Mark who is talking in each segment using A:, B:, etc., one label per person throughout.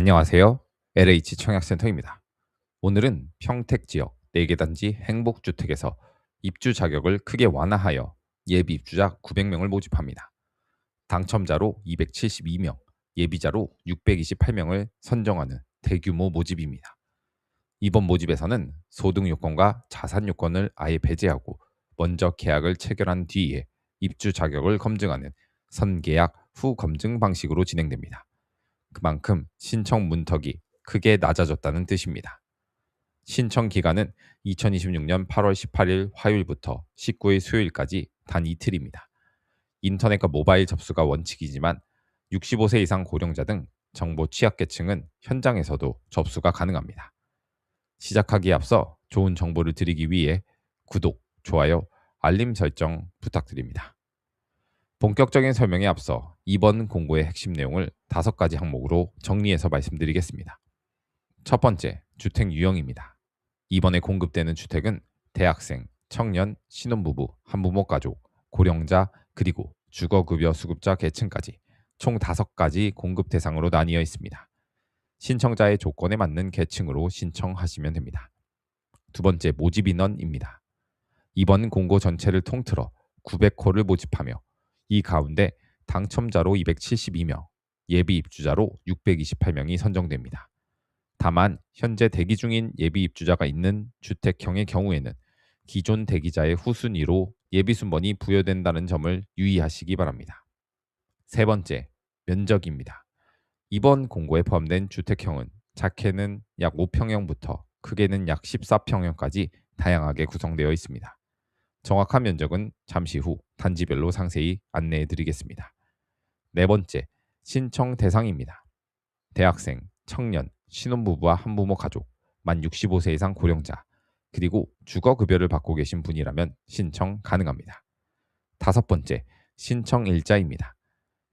A: 안녕하세요. LH 청약센터입니다. 오늘은 평택 지역 4개 단지 행복주택에서 입주 자격을 크게 완화하여 예비 입주자 900명을 모집합니다. 당첨자로 272명, 예비자로 628명을 선정하는 대규모 모집입니다. 이번 모집에서는 소득 요건과 자산 요건을 아예 배제하고 먼저 계약을 체결한 뒤에 입주 자격을 검증하는 선계약 후 검증 방식으로 진행됩니다. 그만큼 신청 문턱이 크게 낮아졌다는 뜻입니다. 신청 기간은 2026년 8월 18일 화요일부터 19일 수요일까지 단 이틀입니다. 인터넷과 모바일 접수가 원칙이지만 65세 이상 고령자 등 정보 취약계층은 현장에서도 접수가 가능합니다. 시작하기에 앞서 좋은 정보를 드리기 위해 구독, 좋아요, 알림 설정 부탁드립니다. 본격적인 설명에 앞서 이번 공고의 핵심 내용을 5가지 항목으로 정리해서 말씀드리겠습니다. 첫 번째, 주택 유형입니다. 이번에 공급되는 주택은 대학생, 청년, 신혼부부, 한부모 가족, 고령자, 그리고 주거급여 수급자 계층까지 총 5가지 공급 대상으로 나뉘어 있습니다. 신청자의 조건에 맞는 계층으로 신청하시면 됩니다. 두 번째, 모집 인원입니다. 이번 공고 전체를 통틀어 900호를 모집하며 이 가운데 당첨자로 272명, 예비 입주자로 628명이 선정됩니다. 다만 현재 대기 중인 예비 입주자가 있는 주택형의 경우에는 기존 대기자의 후순위로 예비 순번이 부여된다는 점을 유의하시기 바랍니다. 세 번째, 면적입니다. 이번 공고에 포함된 주택형은 작게는 약 5평형부터 크게는 약 14평형까지 다양하게 구성되어 있습니다. 정확한 면적은 잠시 후 단지별로 상세히 안내해 드리겠습니다. 네 번째, 신청 대상입니다. 대학생, 청년, 신혼부부와 한부모 가족, 만 65세 이상 고령자, 그리고 주거급여를 받고 계신 분이라면 신청 가능합니다. 다섯 번째, 신청 일자입니다.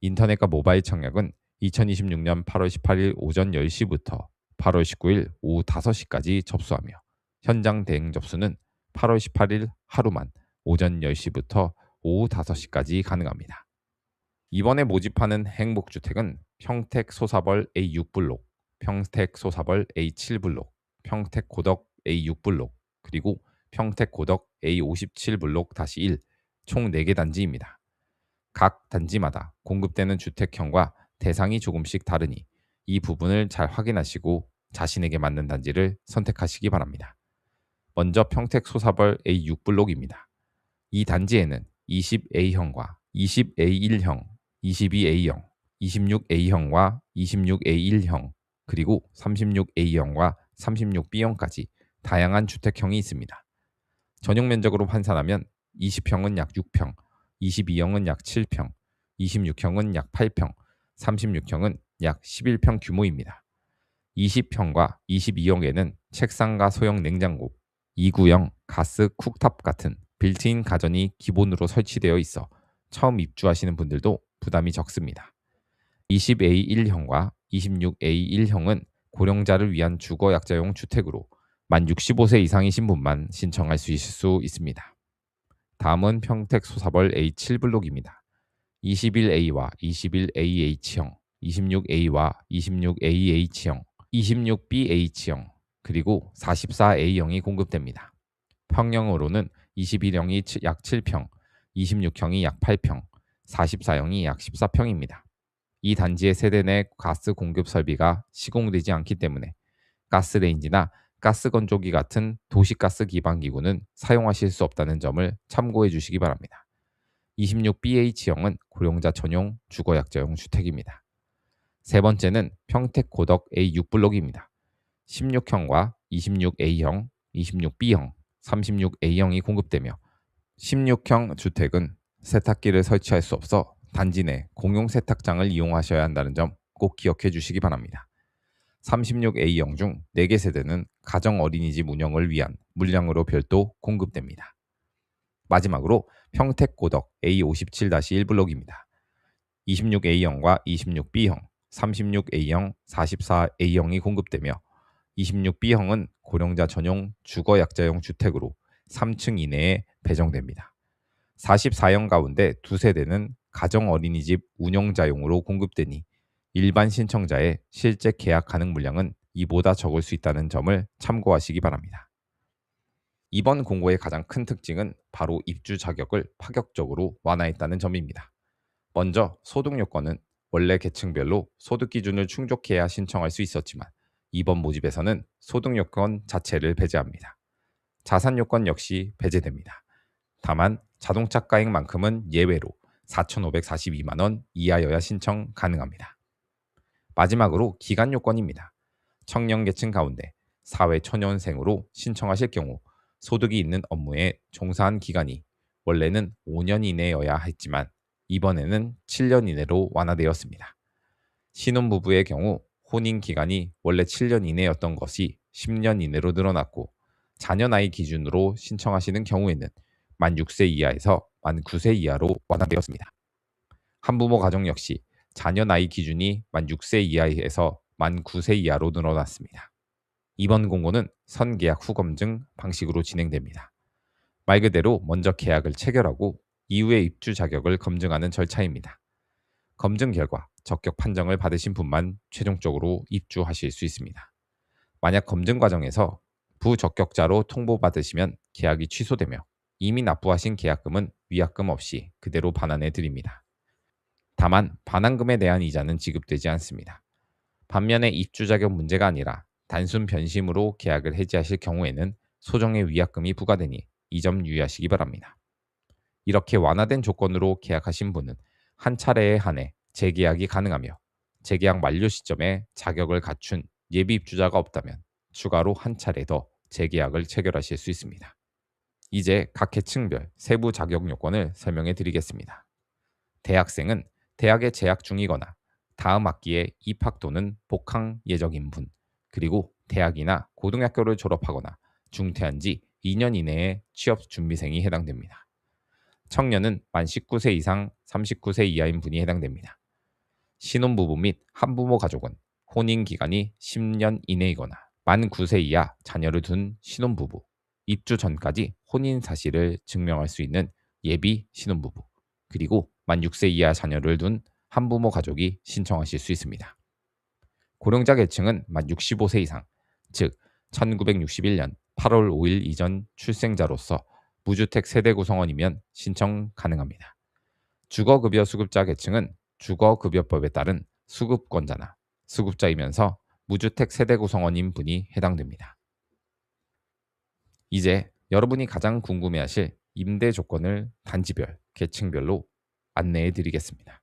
A: 인터넷과 모바일 청약은 2026년 8월 18일 오전 10시부터 8월 19일 오후 5시까지 접수하며 현장 대행 접수는 8월 18일 하루만 오전 10시부터 오후 5시까지 가능합니다. 이번에 모집하는 행복주택은 평택 소사벌 A6블록, 평택 소사벌 A7블록, 평택 고덕 A6블록, 그리고 평택 고덕 A57블록-1 총 4개 단지입니다. 각 단지마다 공급되는 주택형과 대상이 조금씩 다르니 이 부분을 잘 확인하시고 자신에게 맞는 단지를 선택하시기 바랍니다. 먼저 평택 소사벌 A6블록입니다. 이 단지에는 20A형과 20A1형, 22A형, 26A형과 26A1형, 그리고 36A형과 36B형까지 다양한 주택형이 있습니다. 전용 면적으로 환산하면 20형은 약 6평, 22형은 약 7평, 26형은 약 8평, 36형은 약 11평 규모입니다. 20형과 22형에는 책상과 소형 냉장고, 2구형 가스 쿡탑 같은 빌트인 가전이 기본으로 설치되어 있어 처음 입주하시는 분들도 부담이 적습니다. 20A1형과 26A1형은 고령자를 위한 주거약자용 주택으로 만 65세 이상이신 분만 신청할 수 있을 수 있습니다. 다음은 평택 소사벌 A7블록입니다. 21A와 21AH형, 26A와 26AH형, 26BH형, 그리고 44A형이 공급됩니다. 평형으로는 21형이 약 7평, 26형이 약 8평, 44형이 약 14평입니다. 이 단지의 세대 내 가스 공급 설비가 시공되지 않기 때문에 가스레인지나 가스건조기 같은 도시가스 기반 기구는 사용하실 수 없다는 점을 참고해 주시기 바랍니다. 26BH형은 고령자 전용 주거약자용 주택입니다. 세 번째는 평택 고덕 A6블록입니다. 16형과 26A형, 26B형, 36A형이 공급되며 16형 주택은 세탁기를 설치할 수 없어 단지 내 공용 세탁장을 이용하셔야 한다는 점 꼭 기억해 주시기 바랍니다. 36A형 중 4개 세대는 가정 어린이집 운영을 위한 물량으로 별도 공급됩니다. 마지막으로 평택 고덕 A57-1블록입니다. 26A형과 26B형, 36A형, 44A형이 공급되며 26B형은 고령자 전용 주거약자용 주택으로 3층 이내에 배정됩니다. 44형 가운데 2세대는 가정 어린이집 운영자용으로 공급되니 일반 신청자의 실제 계약 가능 물량은 이보다 적을 수 있다는 점을 참고하시기 바랍니다. 이번 공고의 가장 큰 특징은 바로 입주 자격을 파격적으로 완화했다는 점입니다. 먼저 소득 요건은 원래 계층별로 소득 기준을 충족해야 신청할 수 있었지만 이번 모집에서는 소득 요건 자체를 배제합니다. 자산 요건 역시 배제됩니다. 다만 자동차 가액만큼은 예외로 4,542만 원 이하여야 신청 가능합니다. 마지막으로 기간 요건입니다. 청년 계층 가운데 사회 초년생으로 신청하실 경우 소득이 있는 업무에 종사한 기간이 원래는 5년 이내여야 했지만 이번에는 7년 이내로 완화되었습니다. 신혼부부의 경우 혼인 기간이 원래 7년 이내였던 것이 10년 이내로 늘어났고 자녀 나이 기준으로 신청하시는 경우에는 만 6세 이하에서 만 9세 이하로 완화되었습니다. 한부모 가정 역시 자녀 나이 기준이 만 6세 이하에서 만 9세 이하로 늘어났습니다. 이번 공고는 선계약 후 검증 방식으로 진행됩니다. 말 그대로 먼저 계약을 체결하고 이후에 입주 자격을 검증하는 절차입니다. 검증 결과 적격 판정을 받으신 분만 최종적으로 입주하실 수 있습니다. 만약 검증 과정에서 부적격자로 통보받으시면 계약이 취소되며 이미 납부하신 계약금은 위약금 없이 그대로 반환해 드립니다. 다만 반환금에 대한 이자는 지급되지 않습니다. 반면에 입주 자격 문제가 아니라 단순 변심으로 계약을 해지하실 경우에는 소정의 위약금이 부과되니 이 점 유의하시기 바랍니다. 이렇게 완화된 조건으로 계약하신 분은 한 차례에 한해 재계약이 가능하며 재계약 만료 시점에 자격을 갖춘 예비 입주자가 없다면 추가로 한 차례 더 재계약을 체결하실 수 있습니다. 이제 각 계층별 세부 자격 요건을 설명해 드리겠습니다. 대학생은 대학에 재학 중이거나 다음 학기에 입학 또는 복학 예정인 분, 그리고 대학이나 고등학교를 졸업하거나 중퇴한 지 2년 이내의 취업 준비생이 해당됩니다. 청년은 만 19세 이상 39세 이하인 분이 해당됩니다. 신혼부부 및 한부모 가족은 혼인 기간이 10년 이내이거나 만 9세 이하 자녀를 둔 신혼부부, 입주 전까지 혼인 사실을 증명할 수 있는 예비 신혼부부, 그리고 만 6세 이하 자녀를 둔 한부모 가족이 신청하실 수 있습니다. 고령자 계층은 만 65세 이상, 즉 1961년 8월 5일 이전 출생자로서 무주택 세대 구성원이면 신청 가능합니다. 주거급여 수급자 계층은 주거급여법에 따른 수급권자나 수급자이면서 무주택 세대 구성원인 분이 해당됩니다. 이제 여러분이 가장 궁금해하실 임대 조건을 단지별, 계층별로 안내해 드리겠습니다.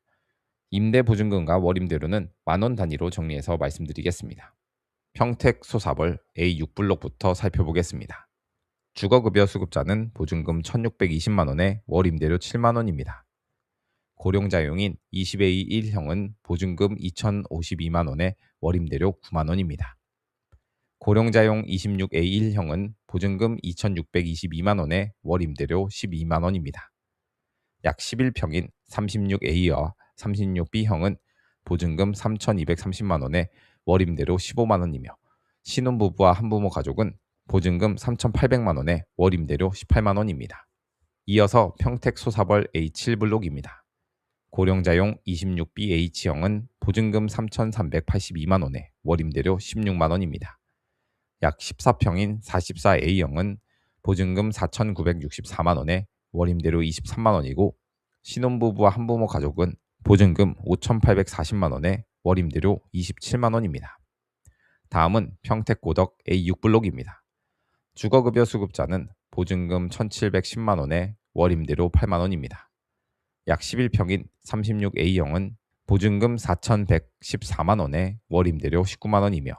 A: 임대 보증금과 월임대료는 만원 단위로 정리해서 말씀드리겠습니다. 평택 소사벌 A6블록부터 살펴보겠습니다. 주거급여 수급자는 보증금 1,620만 원에 월임대료 7만 원입니다. 고령자용인 20A 1형은 보증금 2,052만 원에 월임대료 9만 원입니다. 고령자용 26A 1형은 보증금 2,622만 원에 월임대료 12만 원입니다. 약 11평인 36A와 36B형은 보증금 3,230만 원에 월임대료 15만 원이며 신혼부부와 한부모 가족은 보증금 3,800만 원에 월임대료 18만 원입니다. 이어서 평택 소사벌 A7블록입니다. 고령자용 26BH형은 보증금 3,382만 원에 월임대료 16만 원입니다. 약 14평인 44A형은 보증금 4,964만 원에 월임대료 23만 원이고 신혼부부와 한부모 가족은 보증금 5,840만 원에 월임대료 27만 원입니다. 다음은 평택고덕 A6블록입니다. 주거급여 수급자는 보증금 1,710만 원에 월임대료 8만 원입니다. 약 11평인 36A형은 보증금 4,114만 원에 월임대료 19만 원이며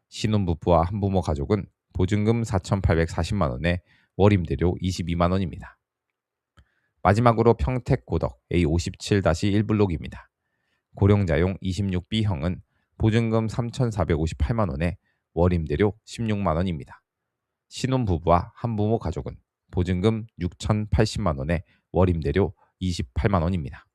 A: 신혼부부와 한부모 가족은 보증금 4,840만 원에 월임대료 22만 원입니다. 마지막으로 평택고덕 A57-1블록입니다. 고령자용 26B형은 보증금 3,458만 원에 월임대료 16만 원입니다. 신혼부부와 한부모 가족은 보증금 6,080만 원에 월임대료 28만 원입니다.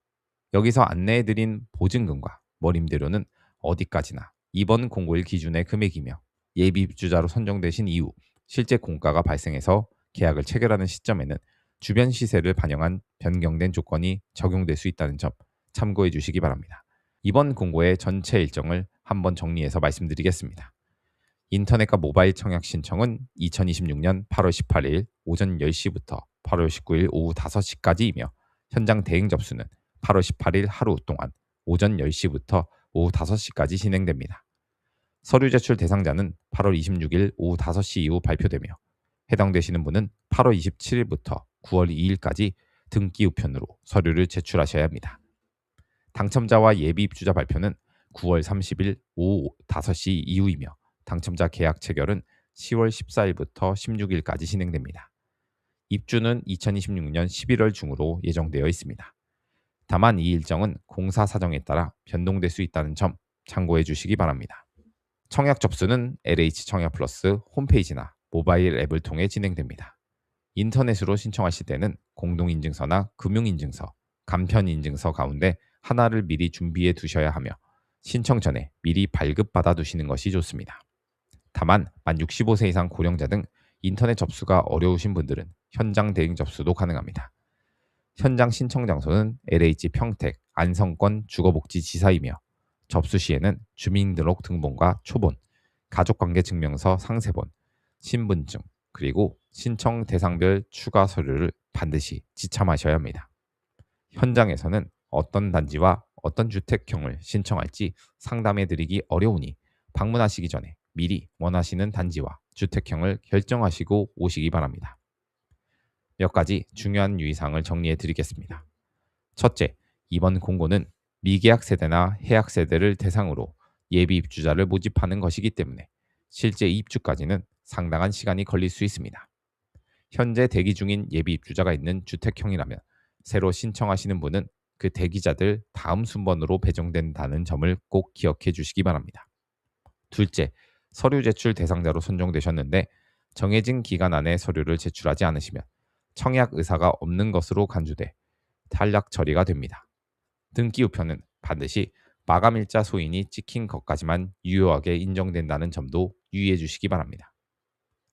A: 여기서 안내해드린 보증금과 월임대료는 어디까지나 이번 공고일 기준의 금액이며 예비 입주자로 선정되신 이후 실제 공가가 발생해서 계약을 체결하는 시점에는 주변 시세를 반영한 변경된 조건이 적용될 수 있다는 점 참고해 주시기 바랍니다. 이번 공고의 전체 일정을 한번 정리해서 말씀드리겠습니다. 인터넷과 모바일 청약 신청은 2026년 8월 18일 오전 10시부터 8월 19일 오후 5시까지이며 현장 대행 접수는 8월 18일 하루 동안 오전 10시부터 오후 5시까지 진행됩니다. 서류 제출 대상자는 8월 26일 오후 5시 이후 발표되며 해당되시는 분은 8월 27일부터 9월 2일까지 등기 우편으로 서류를 제출하셔야 합니다. 당첨자와 예비 입주자 발표는 9월 30일 오후 5시 이후이며 당첨자 계약 체결은 10월 14일부터 16일까지 진행됩니다. 입주는 2026년 11월 중으로 예정되어 있습니다. 다만 이 일정은 공사 사정에 따라 변동될 수 있다는 점 참고해 주시기 바랍니다. 청약 접수는 LH 청약 플러스 홈페이지나 모바일 앱을 통해 진행됩니다. 인터넷으로 신청하실 때는 공동인증서나 금융인증서, 간편인증서 가운데 하나를 미리 준비해 두셔야 하며 신청 전에 미리 발급받아 두시는 것이 좋습니다. 다만 만 65세 이상 고령자 등 인터넷 접수가 어려우신 분들은 현장 대행 접수도 가능합니다. 현장 신청 장소는 LH 평택 안성권 주거복지지사이며 접수 시에는 주민등록 등본과 초본, 가족관계증명서 상세본, 신분증, 그리고 신청 대상별 추가 서류를 반드시 지참하셔야 합니다. 현장에서는 어떤 단지와 어떤 주택형을 신청할지 상담해 드리기 어려우니 방문하시기 전에 미리 원하시는 단지와 주택형을 결정하시고 오시기 바랍니다. 몇 가지 중요한 유의사항을 정리해 드리겠습니다. 첫째, 이번 공고는 미계약 세대나 해약 세대를 대상으로 예비 입주자를 모집하는 것이기 때문에 실제 입주까지는 상당한 시간이 걸릴 수 있습니다. 현재 대기 중인 예비 입주자가 있는 주택형이라면 새로 신청하시는 분은 그 대기자들 다음 순번으로 배정된다는 점을 꼭 기억해 주시기 바랍니다. 둘째, 서류 제출 대상자로 선정되셨는데 정해진 기간 안에 서류를 제출하지 않으시면 청약 의사가 없는 것으로 간주돼 탈락 처리가 됩니다. 등기 우편은 반드시 마감일자 소인이 찍힌 것까지만 유효하게 인정된다는 점도 유의해 주시기 바랍니다.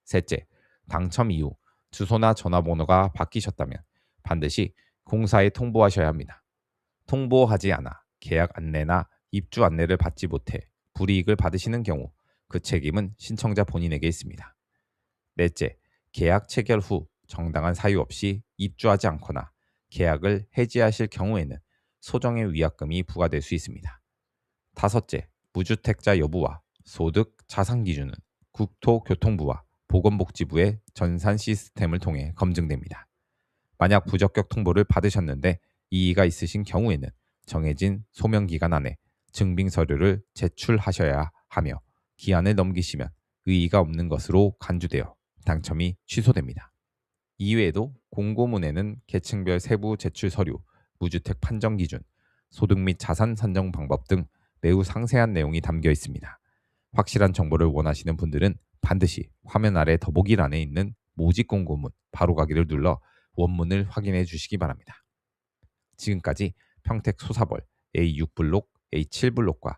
A: 셋째, 당첨 이후 주소나 전화번호가 바뀌셨다면 반드시 공사에 통보하셔야 합니다. 통보하지 않아 계약 안내나 입주 안내를 받지 못해 불이익을 받으시는 경우 그 책임은 신청자 본인에게 있습니다. 넷째, 계약 체결 후 정당한 사유 없이 입주하지 않거나 계약을 해지하실 경우에는 소정의 위약금이 부과될 수 있습니다. 다섯째, 무주택자 여부와 소득, 자산 기준은 국토교통부와 보건복지부의 전산 시스템을 통해 검증됩니다. 만약 부적격 통보를 받으셨는데 이의가 있으신 경우에는 정해진 소명 기간 안에 증빙 서류를 제출하셔야 하며 기한을 넘기시면 의의가 없는 것으로 간주되어 당첨이 취소됩니다. 이외에도 공고문에는 계층별 세부 제출 서류, 무주택 판정 기준, 소득 및 자산 산정 방법 등 매우 상세한 내용이 담겨 있습니다. 확실한 정보를 원하시는 분들은 반드시 화면 아래 더보기란에 있는 모집 공고문 바로가기를 눌러 원문을 확인해 주시기 바랍니다. 지금까지 평택 소사벌 A6블록, A7블록과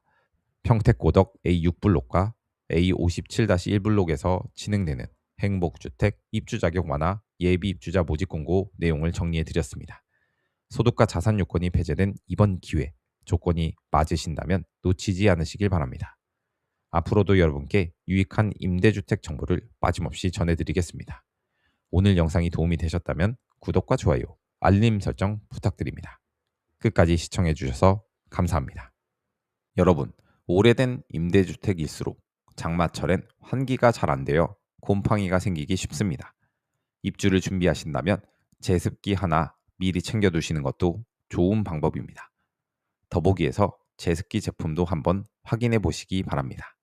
A: 평택 고덕 A6블록과 A57-1블록에서 진행되는 행복주택 입주자격 완화 예비 입주자 모집 공고 내용을 정리해 드렸습니다. 소득과 자산 요건이 배제된 이번 기회 조건이 맞으신다면 놓치지 않으시길 바랍니다. 앞으로도 여러분께 유익한 임대주택 정보를 빠짐없이 전해드리겠습니다. 오늘 영상이 도움이 되셨다면 구독과 좋아요, 알림 설정 부탁드립니다. 끝까지 시청해 주셔서 감사합니다. 여러분, 오래된 임대주택일수록 장마철엔 환기가 잘 안 되어 곰팡이가 생기기 쉽습니다. 입주를 준비하신다면 제습기 하나 미리 챙겨두시는 것도 좋은 방법입니다. 더보기에서 제습기 제품도 한번 확인해 보시기 바랍니다.